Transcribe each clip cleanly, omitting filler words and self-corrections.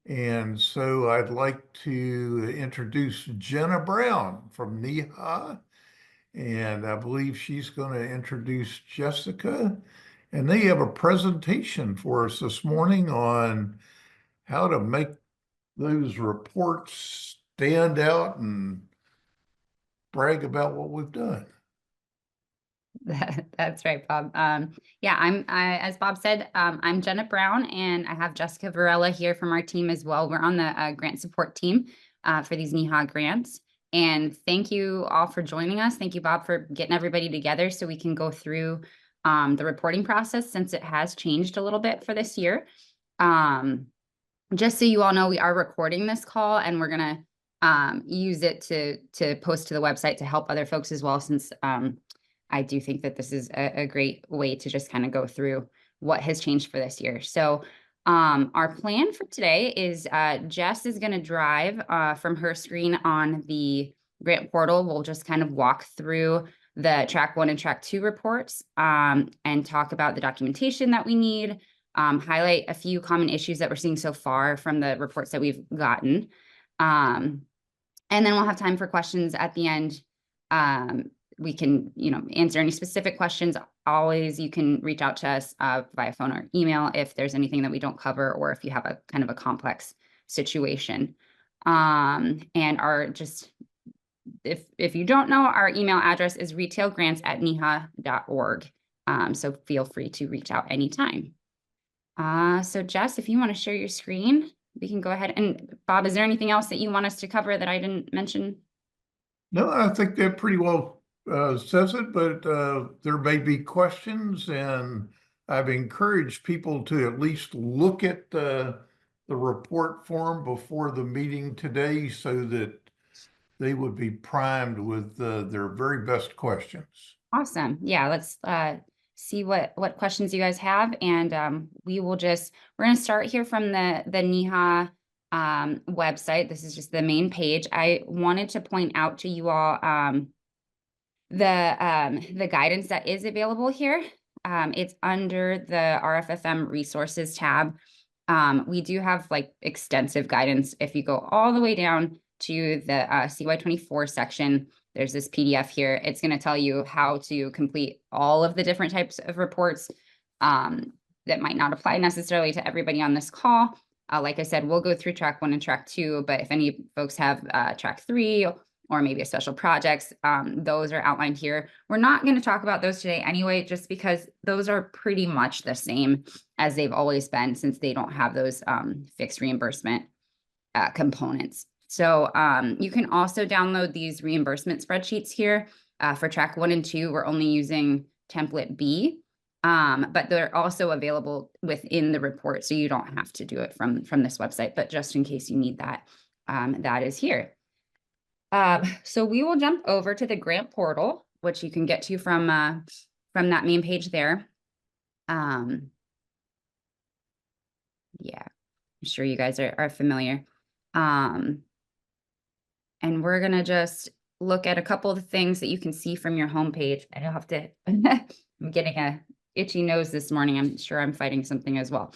And so I'd like to introduce Jenna Brown from NEHA, and I believe she's going to introduce Jessica. And they have a presentation for us this morning on how to make those reports stand out and brag about what we've done. That's right, Bob. Yeah, as Bob said, I'm Jenna Brown, and I have Jessica Varela here from our team as well. We're on the grant support team for these NEHA grants. And thank you all for joining us. Thank you, Bob, for getting everybody together so we can go through the reporting process, since it has changed a little bit for this year. Just so you all know, we are recording this call, and we're going to use it to post to the website to help other folks as well, since I do think that this is a great way to just kind of go through what has changed for this year. So our plan for today is Jess is going to drive from her screen on the grant portal. We'll just kind of walk through the track 1 and track 2 reports and talk about the documentation that we need, highlight a few common issues that we're seeing so far from the reports that we've gotten. And then we'll have time for questions at the end. We can, answer any specific questions. Always, you can reach out to us via phone or email if there's anything that we don't cover, or if you have a kind of a complex situation. And if you don't know, our email address is retailgrants@neha.org. So feel free to reach out anytime. So Jess, if you want to share your screen, we can go ahead. And Bob, is there anything else that you want us to cover that I didn't mention? No, I think that pretty well says it, but there may be questions, and I've encouraged people to at least look at the report form before the meeting today so that they would be primed with their very best questions. Awesome. Yeah, let's see what questions you guys have, and we're going to start here from the NEHA website. This is just the main page. I wanted to point out to you all the guidance that is available here. It's under the RFFM resources tab. We do have extensive guidance. If you go all the way down to the CY24 section, there's this PDF here. It's going to tell you how to complete all of the different types of reports that might not apply necessarily to everybody on this call. Like I said, we'll go through track 1 and track 2, but if any folks have track 3 or maybe a special projects, those are outlined here. We're not going to talk about those today anyway, just because those are pretty much the same as they've always been, since they don't have those fixed reimbursement components. So you can also download these reimbursement spreadsheets here. For track 1 and 2, we're only using template B, but they're also available within the report, so you don't have to do it from this website, but just in case you need that, that is here. So we will jump over to the grant portal, which you can get to from that main page there. Yeah, I'm sure you guys are familiar. And we're going to just look at a couple of things that you can see from your homepage. I don't have to, I'm getting a itchy nose this morning. I'm sure I'm fighting something as well.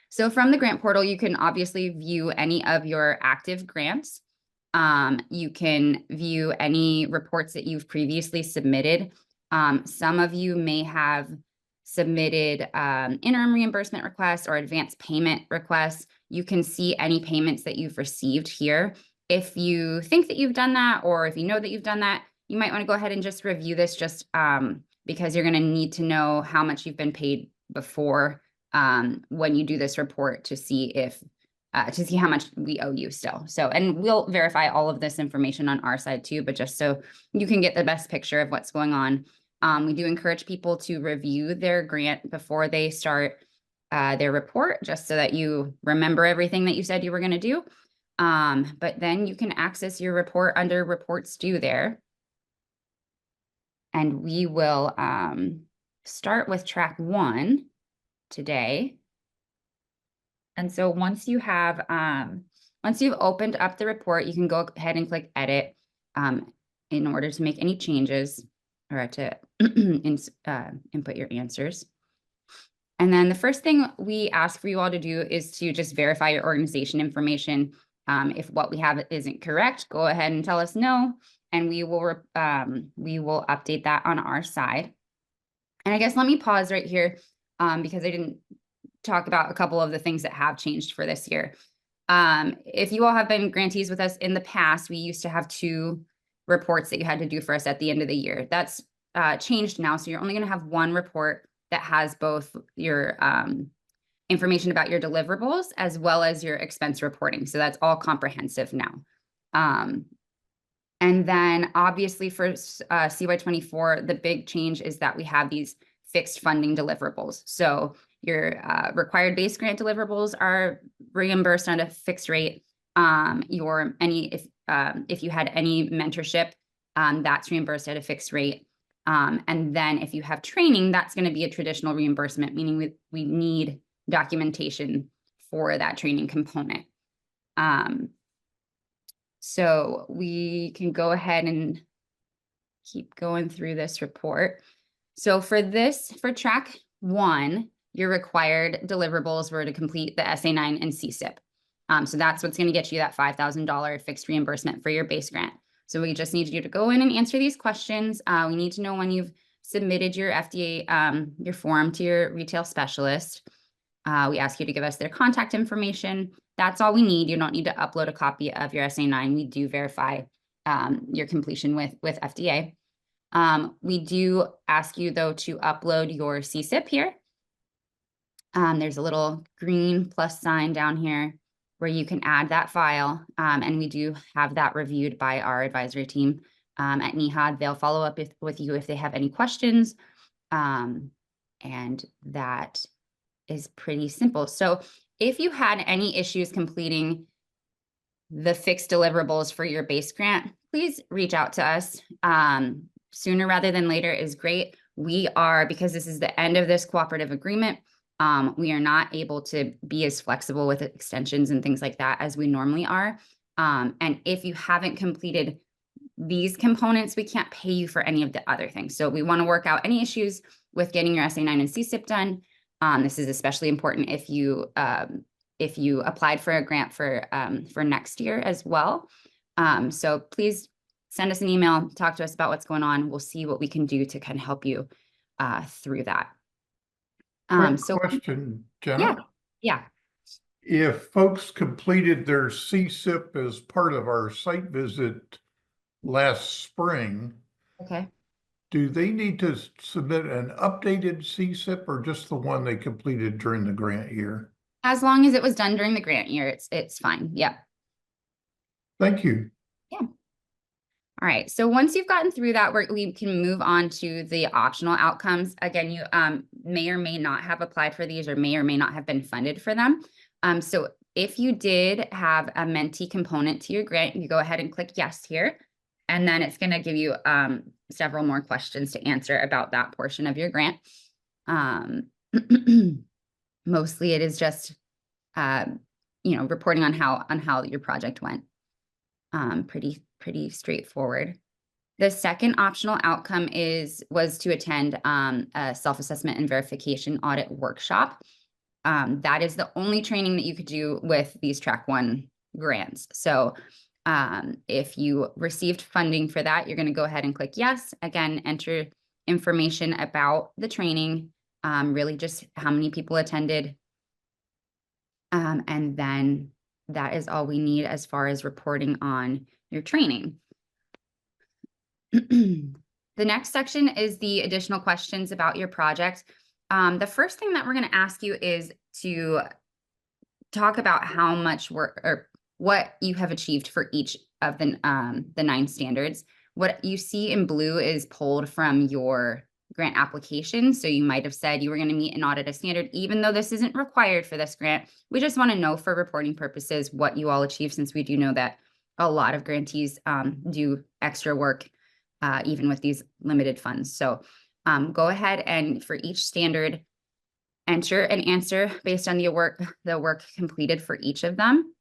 So from the grant portal, you can obviously view any of your active grants. You can view any reports that you've previously submitted. Some of you may have submitted interim reimbursement requests or advanced payment requests. You can see any payments that you've received here. If you think that you've done that, or if you know that you've done that, you might want to go ahead and just review this, just because you're going to need to know how much you've been paid before when you do this report, to see how much we owe you still. So, and we'll verify all of this information on our side too, but just so you can get the best picture of what's going on. We do encourage people to review their grant before they start their report, just so that you remember everything that you said you were going to do. But then you can access your report under reports due there. And we will start with track 1 today. And so once you've opened up the report, you can go ahead and click edit in order to make any changes, or to input your answers. And then the first thing we ask for you all to do is to just verify your organization information. If what we have isn't correct, go ahead and tell us no, and we will update that on our side. And I guess let me pause right here because I didn't talk about a couple of the things that have changed for this year. If you all have been grantees with us in the past, we used to have 2 reports that you had to do for us at the end of the year. That's changed now. So you're only going to have 1 report that has both your information about your deliverables as well as your expense reporting. So that's all comprehensive now. And then obviously for CY24, the big change is that we have these fixed funding deliverables. So your required base grant deliverables are reimbursed on a fixed rate. If you had any mentorship, that's reimbursed at a fixed rate. And then if you have training, that's going to be a traditional reimbursement, meaning we need documentation for that training component. So we can go ahead and keep going through this report. So for track 1, your required deliverables were to complete the SA9 and CSIP. So that's what's going to get you that $5,000 fixed reimbursement for your base grant. So we just need you to go in and answer these questions. We need to know when you've submitted your FDA, your form to your retail specialist. We ask you to give us their contact information. That's all we need. You don't need to upload a copy of your SA9. We do verify your completion with FDA. We do ask you, though, to upload your CSIP here. There's a little green plus sign down here where you can add that file, and we do have that reviewed by our advisory team at NEHA. They'll follow up with you if they have any questions, and that is pretty simple. So if you had any issues completing the fixed deliverables for your base grant, please reach out to us. Sooner rather than later is great. Because this is the end of this cooperative agreement, we are not able to be as flexible with extensions and things like that as we normally are. And if you haven't completed these components, we can't pay you for any of the other things. So we want to work out any issues with getting your SA9 and CSIP done. This is especially important if you applied for a grant for next year as well. So please send us an email, talk to us about what's going on. We'll see what we can do to kind of help you through that. Quick question, Jenna. Yeah. If folks completed their CSIP as part of our site visit last spring, Okay. do they need to submit an updated CSIP or just the one they completed during the grant year? As long as it was done during the grant year, it's fine. Yeah. Thank you. Yeah. All right. So once you've gotten through that, we can move on to the optional outcomes. Again, you may or may not have applied for these or may not have been funded for them. So if you did have a mentee component to your grant, you go ahead and click yes here. And then it's going to give you several more questions to answer about that portion of your grant. Mostly it is just, reporting on how your project went. Pretty straightforward. The second optional outcome was to attend a self-assessment and verification audit workshop. That is the only training that you could do with these track 1 grants. So if you received funding for that, you're going to go ahead and click yes. Again, enter information about the training, really just how many people attended. And then that is all we need as far as reporting on your training. The next section is the additional questions about your project. The first thing that we're going to ask you is to talk about how much work or what you have achieved for each of the 9 standards. What you see in blue is pulled from your grant application. So you might have said you were going to meet and audit a standard, even though this isn't required for this grant. We just want to know for reporting purposes what you all achieved, since we do know that a lot of grantees do extra work even with these limited funds. So go ahead and for each standard, enter an answer based on the work completed for each of them.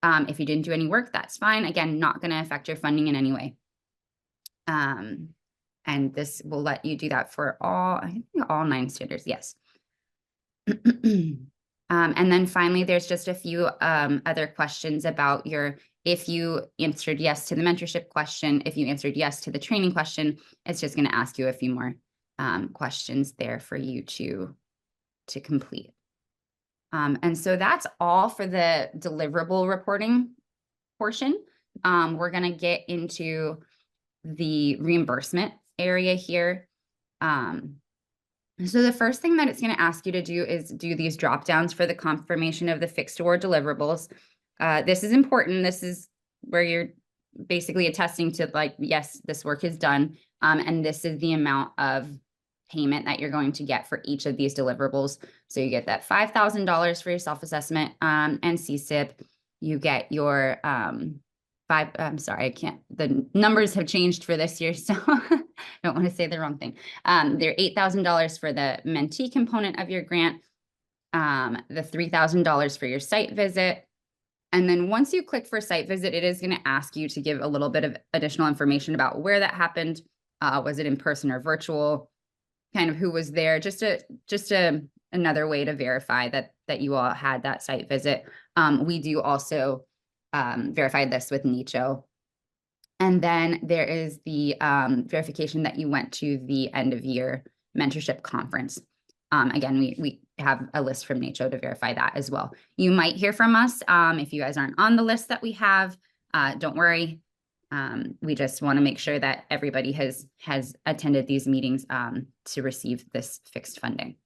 If you didn't do any work, that's fine. Again, not going to affect your funding in any way. And this will let you do that for all 9 standards. Yes. And then finally, there's just a few other questions about if you answered yes to the mentorship question, if you answered yes to the training question, it's just going to ask you a few more questions there for you to complete. And so that's all for the deliverable reporting portion. We're going to get into the reimbursement area here. So the first thing that it's going to ask you to do is do these drop downs for the confirmation of the fixed award deliverables. This is important. This is where you're basically attesting to like, yes, this work is done. And this is the amount of payment that you're going to get for each of these deliverables. So you get that $5,000 for your self-assessment and CSIP. You get your I'm sorry, the numbers have changed for this year, so I don't want to say the wrong thing. They're $8,000 for the mentee component of your grant, the $3,000 for your site visit. And then once you click for site visit, it is going to ask you to give a little bit of additional information about where that happened. Was it in person or virtual? Kind of who was there? Just another way to verify that you all had that site visit. We do also verify this with NEHA. And then there is the verification that you went to the end of year mentorship conference. Again, we have a list from NEHA to verify that as well. You might hear from us if you guys aren't on the list that we have. Don't worry. We just want to make sure that everybody has attended these meetings to receive this fixed funding.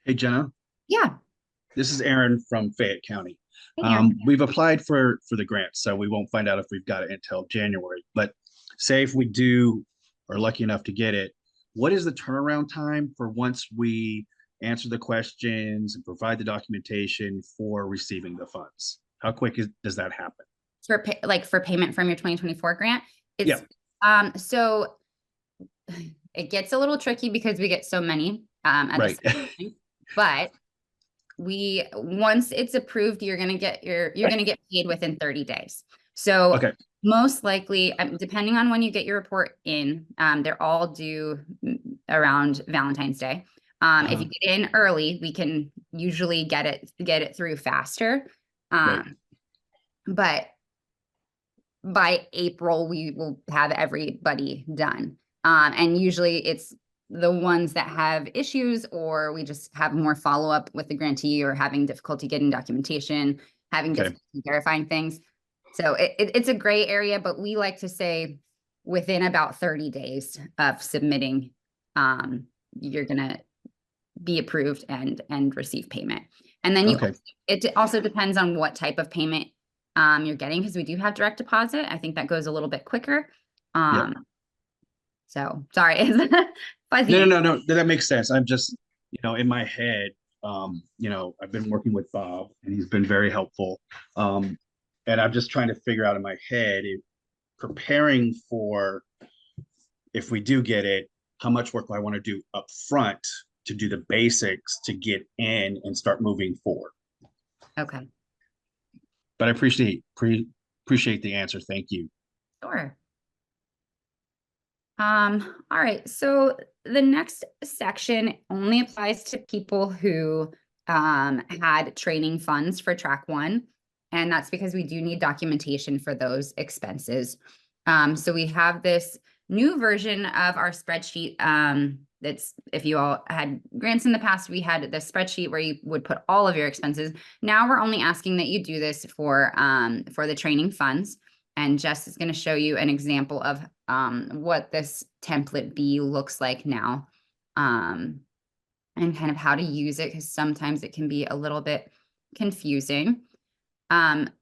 Hey, Jenna. Yeah. This is Aaron from Fayette County. Hey, Aaron. We've applied for the grant, so we won't find out if we've got it until January. But say if we do are lucky enough to get it, what is the turnaround time for once we answer the questions and provide the documentation for receiving the funds? How quick does that happen? For payment from your 2024 grant? So it gets a little tricky because we get so many at right. the same time. But once it's approved, you're gonna get paid within 30 days. So okay. Most likely, depending on when you get your report in, they're all due around Valentine's Day. If you get in early, we can usually get it through faster. Right. But by April, we will have everybody done. And usually it's the ones that have issues, or we just have more follow-up with the grantee, or having difficulty getting documentation, having difficulty verifying things. So it's a gray area, but we like to say within about 30 days of submitting, you're gonna be approved and receive payment. And then it also depends on what type of payment you're getting, because we do have direct deposit. I think that goes a little bit quicker. So sorry, it's fuzzy. No, that makes sense. I'm just, in my head, I've been working with Bob and he's been very helpful. And I'm just trying to figure out in my head, preparing for, if we do get it, how much work do I want to do up front to do the basics to get in and start moving forward. Okay. But I appreciate the answer. Thank you. Sure. All right. So the next section only applies to people who had training funds for track 1. And that's because we do need documentation for those expenses. So we have this new version of our spreadsheet. That's, if you all had grants in the past, we had the spreadsheet where you would put all of your expenses. Now we're only asking that you do this for the training funds. And Jess is going to show you an example of what this template B looks like now, and kind of how to use it, because sometimes it can be a little bit confusing.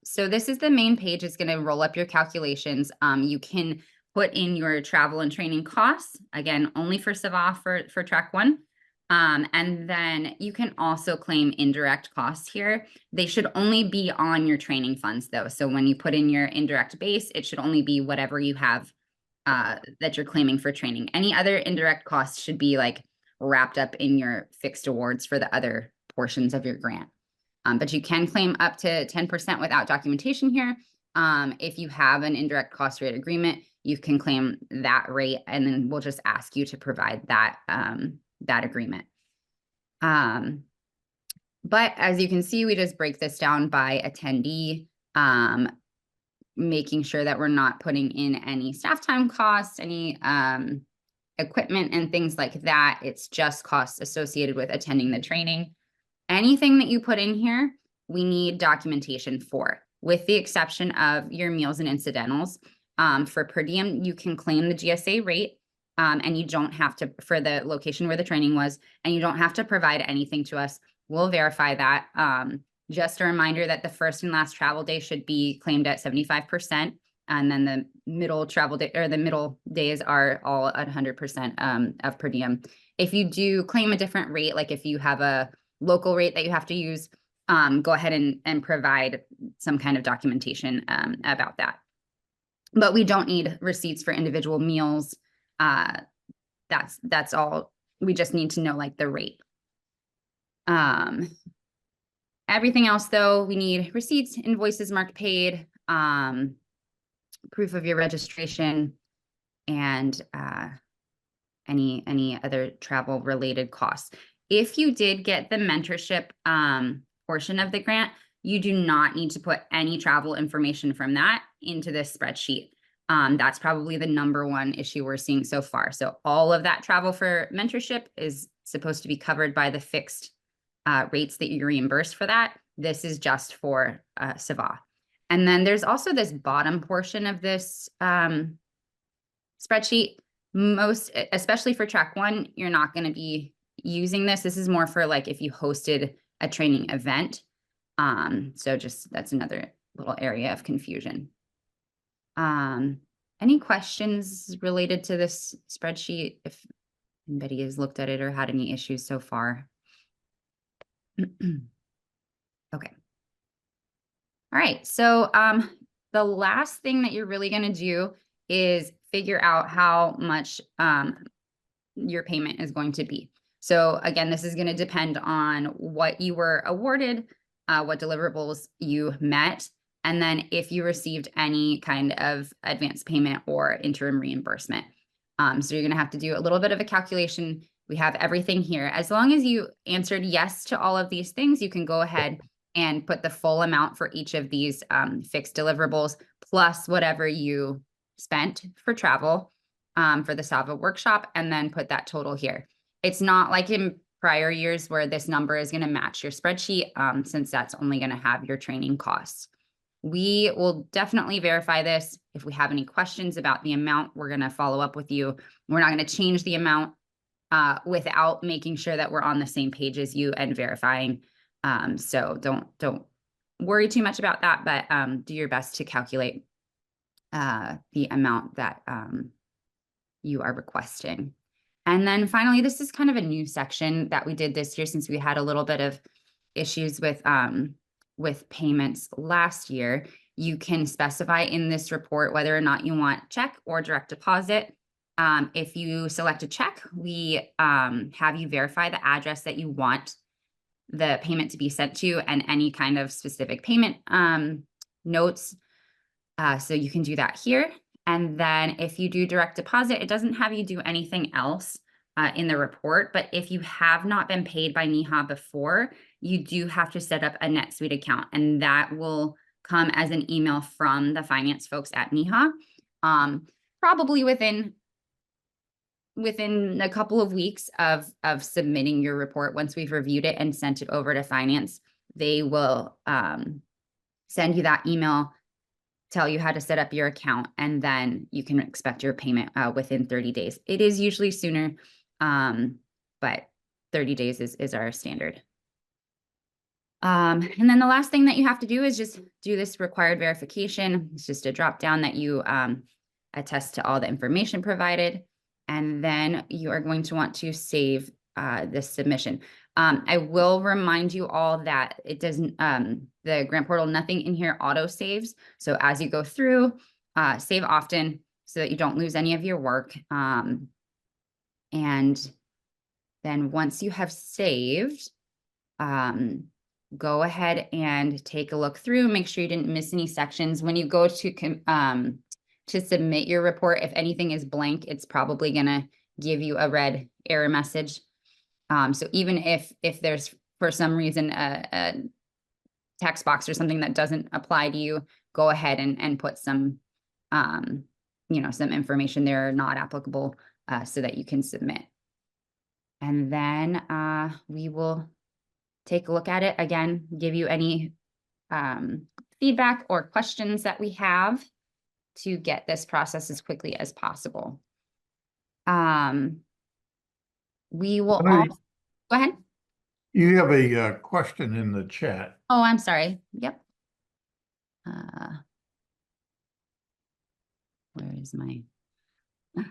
So this is the main page. It's going to roll up your calculations. You can put in your travel and training costs, again, only for CY for track 1. And then you can also claim indirect costs here. They should only be on your training funds though. So when you put in your indirect base, it should only be whatever you have that you're claiming for training. Any other indirect costs should be like wrapped up in your fixed awards for the other portions of your grant. But you can claim up to 10% without documentation here. If you have an indirect cost rate agreement, you can claim that rate, and then we'll just ask you to provide that agreement. But as you can see, we just break this down by attendee, making sure that we're not putting in any staff time costs, any equipment and things like that. It's just costs associated with attending the training. Anything that you put in here, we need documentation for, with the exception of your meals and incidentals. For per diem, you can claim the GSA rate, and you don't have to, for the location where the training was, and you don't have to provide anything to us. We'll verify that. Just a reminder that the first and last travel day should be claimed at 75%. And then the middle travel day, or the middle days, are all at 100% of per diem. If you do claim a different rate, like if you have a local rate that you have to use, go ahead and provide some kind of documentation about that. But we don't need receipts for individual meals. That's all. We just need to know like the rate. Everything else though, we need receipts, invoices marked paid, proof of your registration, and any other travel related costs. If you did get the mentorship portion of the grant, you do not need to put any travel information from that into this spreadsheet. That's probably the #1 issue we're seeing so far. So all of that travel for mentorship is supposed to be covered by the fixed rates that you reimburse for that. This is just for CY. And then there's also this bottom portion of this spreadsheet. Especially for track 1, you're not going to be using this. This is more for like if you hosted a training event. So just that's another little area of confusion. Any questions related to this spreadsheet, if anybody has looked at it or had any issues so far? Okay. All right. So the last thing that you're really going to do is figure out how much your payment is going to be. So again, this is going to depend on what you were awarded, what deliverables you met, and then if you received any kind of advance payment or interim reimbursement. So you're going to have to do a little bit of a calculation. We have everything here. As long as you answered yes to all of these things, you can go ahead and put the full amount for each of these fixed deliverables, plus whatever you spent for travel for the SAVA workshop, and then put that total here. It's not like in prior years where this number is going to match your spreadsheet, since that's only going to have your training costs. We will definitely verify this. If we have any questions about the amount, we're going to follow up with you. We're not going to change the amount without making sure that we're on the same page as you and verifying. So don't worry too much about that, but do your best to calculate the amount that you are requesting. And then finally, this is kind of a new section that we did this year since we had a little bit of issues with payments last year. You can specify in this report whether or not you want check or direct deposit. If you select a check, we have you verify the address that you want the payment to be sent to and any kind of specific payment notes. So you can do that here. And then if you do direct deposit, it doesn't have you do anything else in the report. But if you have not been paid by NEHA before, you do have to set up a NetSuite account, and that will come as an email from the finance folks at NEHA. Probably within a couple of weeks of submitting your report. Once we've reviewed it and sent it over to finance, they will send you that email, tell you how to set up your account, and then you can expect your payment within 30 days. It is usually sooner, but 30 days is our standard. And then the last thing that you have to do is just do this required verification. It's just a drop down that you attest to all the information provided. And then you are going to want to save this submission. I will remind you all that it doesn't, the grant portal, nothing in here auto saves. So as you go through, save often so that you don't lose any of your work. And then once you have saved, go ahead and take a look through, make sure you didn't miss any sections. When you go to submit your report, if anything is blank, it's probably going to give you a red error message. So even if there's for some reason a text box or something that doesn't apply to you, go ahead and put some, some information there not applicable, so that you can submit. And then we will take a look at it again, give you any feedback or questions that we have to get this process as quickly as possible. We will I know also, go ahead. you have a question in the chat. Oh, I'm sorry. Yep. Where is my, I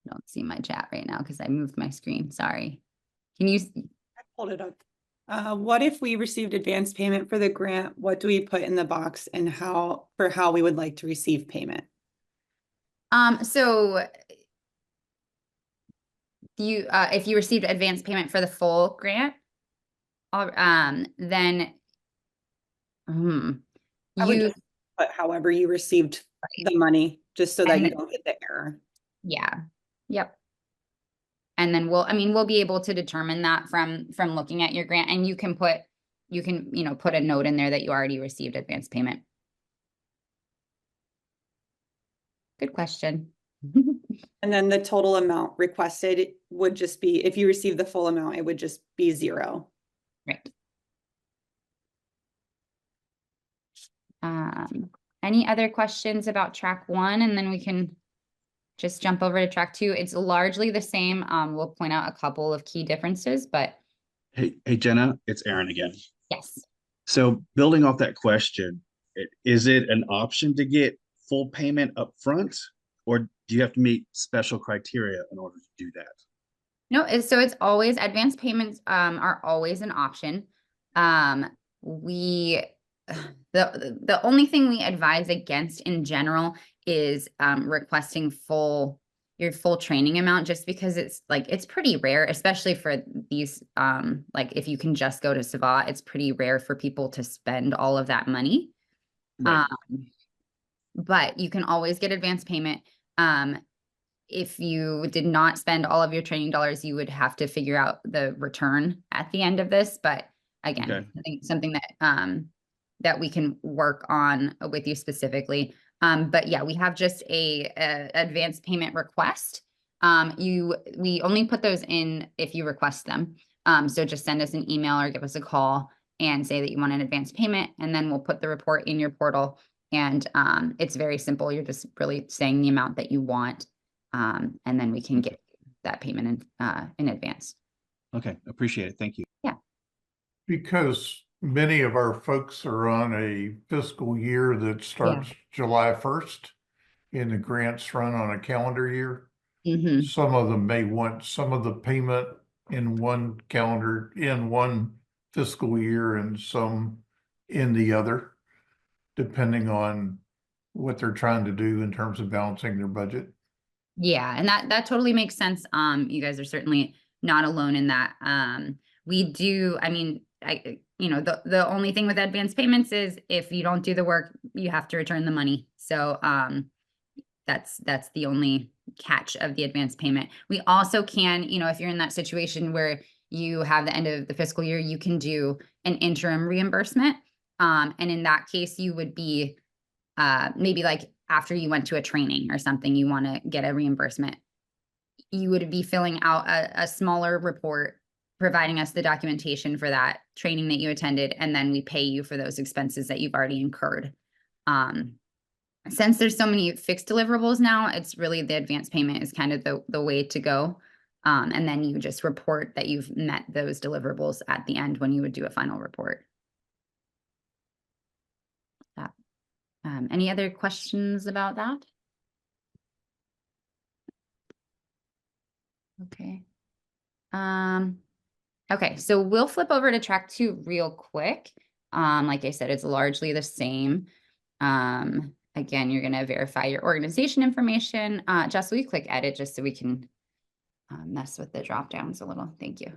don't see my chat right now because I moved my screen. Sorry. Can you, I pulled it up. What if we received advance payment for the grant? What do we put in the box and how we would like to receive payment? so you, if you received advance payment for the full grant, then, I would you, just put however you received the money, just so that you don't get the error. yeah, yep. And then we'll be able to determine that from looking at your grant, and you can put a note in there that you already received advance payment. Good question. And then the total amount requested would just be, if you receive the full amount, it would just be 0. Right. Any other questions about track 1? And then we can just jump over to track 2. It's largely the same. We'll point out a couple of key differences, but Hey, Jenna, it's Aaron again. yes. So building off that question, is it an option to get full payment up front, or do you have to meet special criteria in order to do that? No, so it's always, advance payments are always an option. The only thing we advise against in general is requesting your full training amount, just because it's pretty rare, especially for these, like if you can just go to SAVA, it's pretty rare for people to spend all of that money. Right. But you can always get advance payment. If you did not spend all of your training dollars, you would have to figure out the return at the end of this. But again, Okay. I think something that that we can work on with you specifically. But yeah, we have just a advance payment request. We only put those in if you request them. So just send us an email or give us a call and say that you want an advance payment, and then we'll put the report in your portal. And it's very simple. You're just really saying the amount that you want. And then we can get that payment in advance. Okay, appreciate it. Thank you. Yeah. Because many of our folks are on a fiscal year that starts July 1st, and the grants run on a calendar year. Mm-hmm. Some of them may want some of the payment in one fiscal year and some in the other, depending on what they're trying to do in terms of balancing their budget. Yeah, and that totally makes sense. You guys are certainly not alone in that. We do, the only thing with advance payments is if you don't do the work, you have to return the money. So that's the only catch of the advance payment. We also can, if you're in that situation where you have the end of the fiscal year, you can do an interim reimbursement. And in that case, you would be maybe like after you went to a training or something, you want to get a reimbursement, you would be filling out a smaller report, providing us the documentation for that training that you attended, and then we pay you for those expenses that you've already incurred. Since there's so many fixed deliverables now, it's really the advance payment is kind of the way to go. And then you just report that you've met those deliverables at the end when you would do a final report. Any other questions about that? Okay. Okay, so we'll flip over to track 2 real quick. Like I said, it's largely the same. Again, you're going to verify your organization information. Jess, will you click edit just so we can mess with the drop downs a little? Thank you.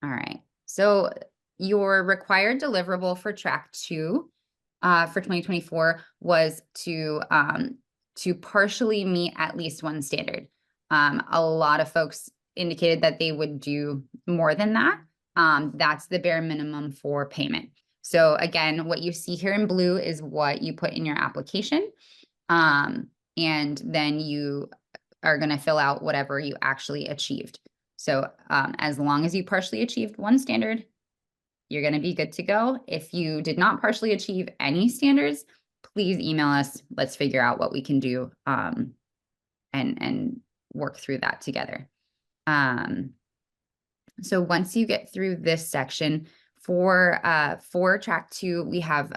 All right. So your required deliverable for track 2 for 2024 was to partially meet at least one standard. A lot of folks indicated that they would do more than that. That's the bare minimum for payment. So again, what you see here in blue is what you put in your application. And then you are going to fill out whatever you actually achieved. So as long as you partially achieved one standard, you're going to be good to go. If you did not partially achieve any standards, please email us. Let's figure out what we can do and work through that together. So once you get through this section, for track 2, we have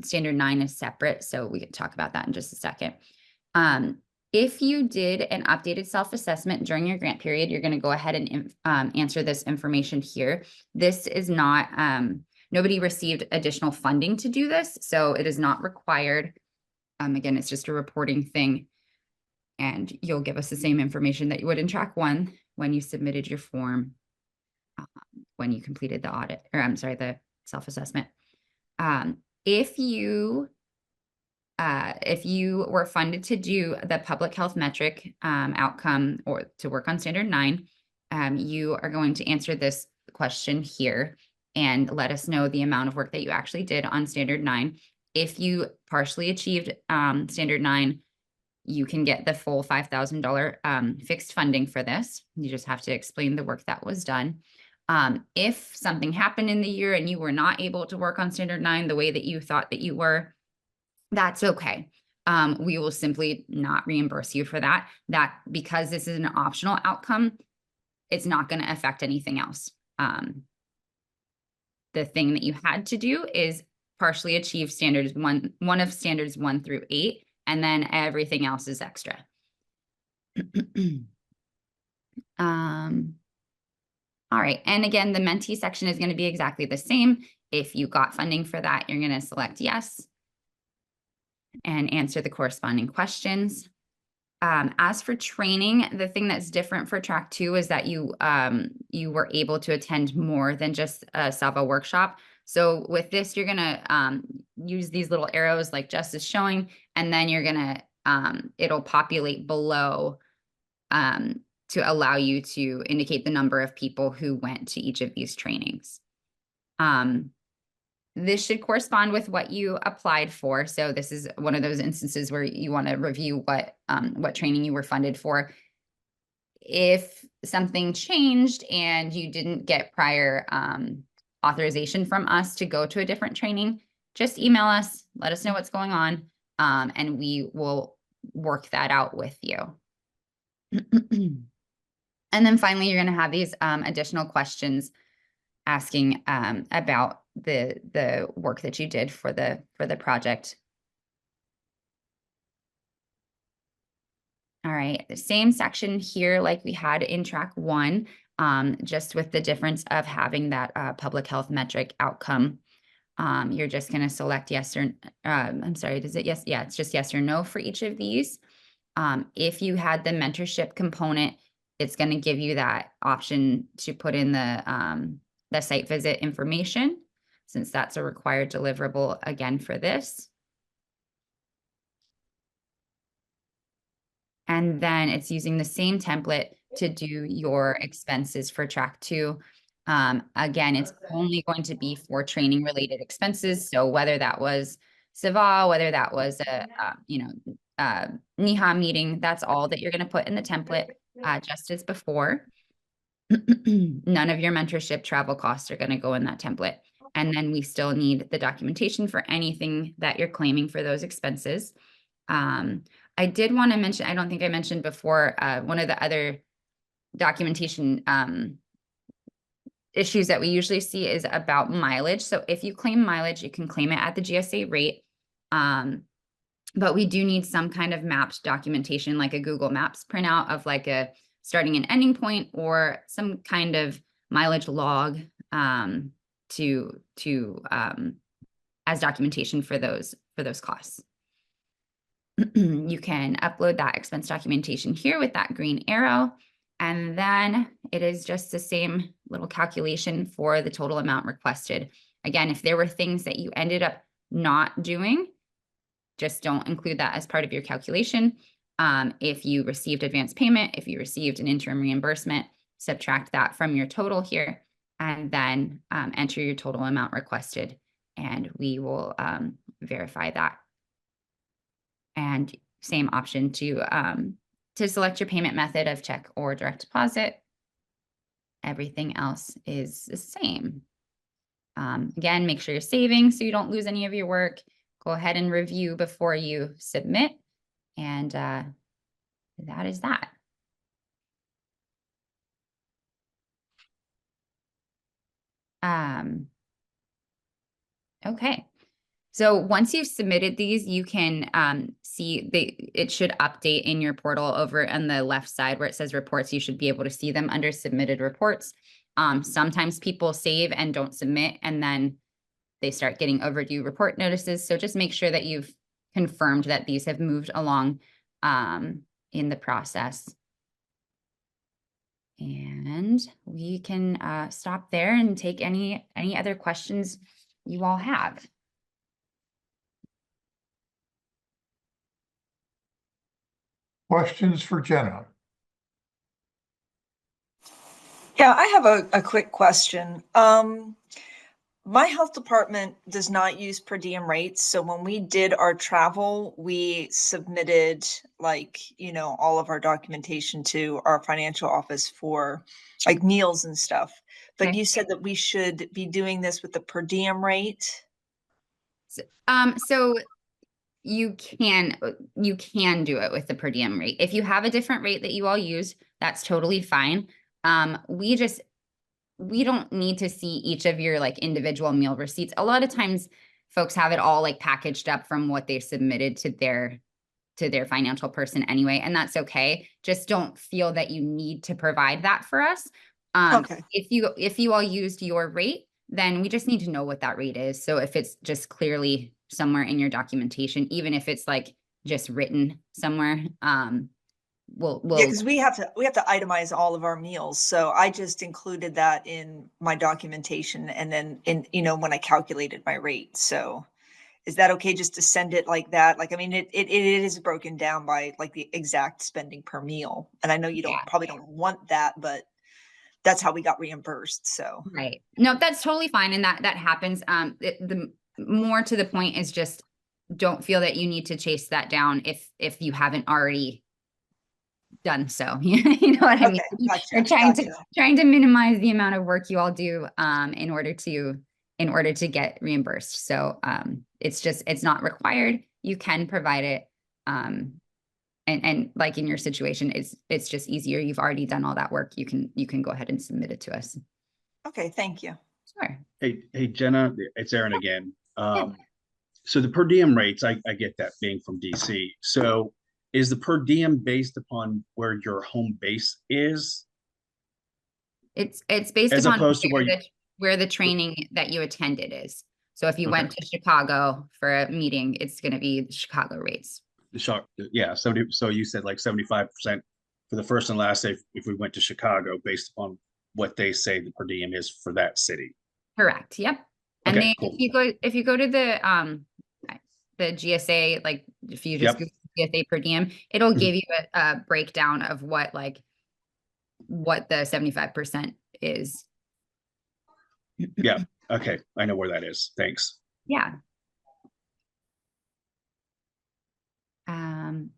standard 9 is separate, so we can talk about that in just a second. If you did an updated self-assessment during your grant period, you're going to go ahead and answer this information here. This is not, nobody received additional funding to do this, so it is not required. Again, it's just a reporting thing, and you'll give us the same information that you would in track 1 when you submitted your form, when you completed the audit, or I'm sorry, the self-assessment. If you were funded to do the public health metric outcome or to work on standard 9, you are going to answer this question here and let us know the amount of work that you actually did on standard 9. If you partially achieved standard 9, you can get the full $5,000 fixed funding for this. You just have to explain the work that was done. If something happened in the year and you were not able to work on standard 9 the way that you thought that you were, that's okay. We will simply not reimburse you for that. Because this is an optional outcome, it's not going to affect anything else. The thing that you had to do is partially achieve standards one of standards 1 through 8, and then everything else is extra. All right, and again, the mentee section is going to be exactly the same. If you got funding for that, you're going to select yes and answer the corresponding questions. As for training, the thing that's different for track 2 is that you were able to attend more than just a SAVA workshop. So with this, you're gonna use these little arrows like Jess is showing, and then you're gonna, it'll populate below to allow you to indicate the number of people who went to each of these trainings. This should correspond with what you applied for. So this is one of those instances where you want to review what training you were funded for. If something changed and you didn't get prior authorization from us to go to a different training, just email us, let us know what's going on, and we will work that out with you. And then finally, you're going to have these additional questions asking about the work that you did for the project. All right, the same section here like we had in track 1, just with the difference of having that public health metric outcome. You're just going to select yes or I'm sorry, does it yes? Yeah, it's just yes or no for each of these. If you had the mentorship component, it's going to give you that option to put in the site visit information, since that's a required deliverable again for this. And then it's using the same template to do your expenses for track 2. Again, it's only going to be for training related expenses. So whether that was CY, whether that was a NEHA meeting, that's all that you're going to put in the template, just as before. None of your mentorship travel costs are going to go in that template. And then we still need the documentation for anything that you're claiming for those expenses. I did want to mention, I don't think I mentioned before, one of the other documentation issues that we usually see is about mileage. So if you claim mileage, you can claim it at the GSA rate. But we do need some kind of mapped documentation, like a Google Maps printout of like a starting and ending point, or some kind of mileage log as documentation for those costs. You can upload that expense documentation here with that green arrow, and then it is just the same little calculation for the total amount requested. Again, if there were things that you ended up not doing, just don't include that as part of your calculation. If you received advance payment, if you received an interim reimbursement, subtract that from your total here, and then enter your total amount requested, and we will verify that. And same option to select your payment method of check or direct deposit. Everything else is the same. Again, make sure you're saving so you don't lose any of your work. Go ahead and review before you submit. And that is that. Okay. So once you've submitted these, you can see it should update in your portal over on the left side where it says reports. You should be able to see them under submitted reports. Sometimes people save and don't submit, and then they start getting overdue report notices. So just make sure that you've confirmed that these have moved along in the process. And we can stop there and take any other questions you all have. Questions for Jenna? Yeah, I have a quick question. My health department does not use per diem rates. So when we did our travel, we submitted all of our documentation to our financial office for like meals and stuff. But Okay. you said that we should be doing this with the per diem rate. So you can do it with the per diem rate. If you have a different rate that you all use, that's totally fine. We don't need to see each of your like individual meal receipts. A lot of times folks have it all like packaged up from what they submitted to their financial person anyway, and that's okay. Just don't feel that you need to provide that for us. Okay. If you all used your rate, then we just need to know what that rate is. So if it's just clearly somewhere in your documentation, even if it's like just written somewhere, we'll Yeah, because we have to itemize all of our meals. So I just included that in my documentation and then when I calculated my rate. So is that okay just to send it like that? Like, I mean, it is broken down by like the exact spending per meal. And I know you probably don't want that, but that's how we got reimbursed. So. Right. No, that's totally fine. And that happens. The more to the point is just don't feel that you need to chase that down if you haven't already done so. You know what I mean? Okay, gotcha, We're trying to minimize the amount of work you all do in order to get reimbursed. So it's not required. You can provide it. And like in your situation, it's just easier. You've already done all that work. You can go ahead and submit it to us. Okay, thank you. Sure. Hey Jenna, it's Aaron again. So the per diem rates, I get that being from DC. So is the per diem based upon where your home base is? It's based As upon opposed to where the training that you attended is. So if you went to Chicago for a meeting, it's going to be the Chicago rates. Yeah. So you said like 75% for the first and last day if we went to Chicago based upon what they say the per diem is for that city. Correct. Yep. And Okay, then cool. if you go to the GSA, like if you just Google GSA per diem, it'll give you a breakdown of what the 75% is. Yeah. Okay. I know where that is. Thanks. Yeah.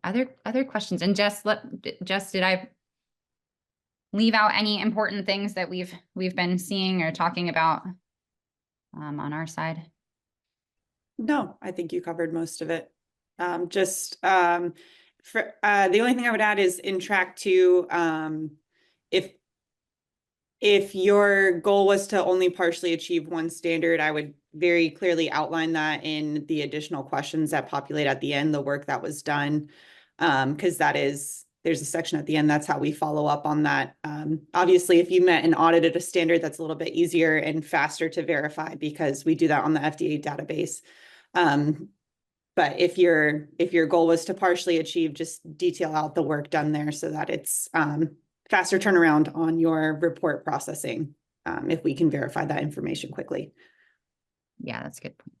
Other questions? And Jess, did I leave out any important things that we've been seeing or talking about on our side? No, I think you covered most of it. For the only thing I would add is in track 2, if your goal was to only partially achieve one standard, I would very clearly outline that in the additional questions that populate at the end, the work that was done. Because there's a section at the end, that's how we follow up on that. Obviously, if you met and audited a standard, that's a little bit easier and faster to verify because we do that on the FDA database. But if your goal was to partially achieve, just detail out the work done there so that it's faster turnaround on your report processing, if we can verify that information quickly. Yeah, that's a good point.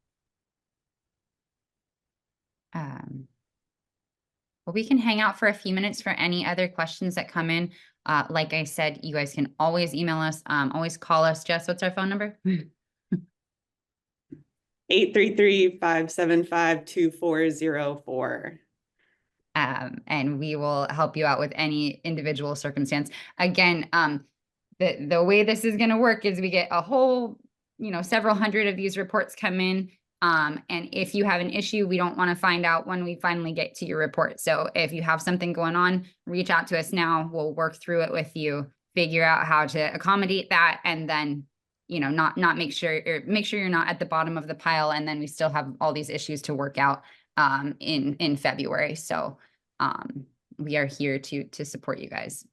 Well, we can hang out for a few minutes for any other questions that come in. Like I said, you guys can always email us, always call us. Jess, what's our phone number? 833-575-2404. And we will help you out with any individual circumstance. Again, the way this is going to work is we get a whole, several hundred of these reports come in. And if you have an issue, we don't want to find out when we finally get to your report. So if you have something going on, reach out to us now. We'll work through it with you, figure out how to accommodate that, and then, not make sure you're not at the bottom of the pile. And then we still have all these issues to work out in February. So we are here to support you guys.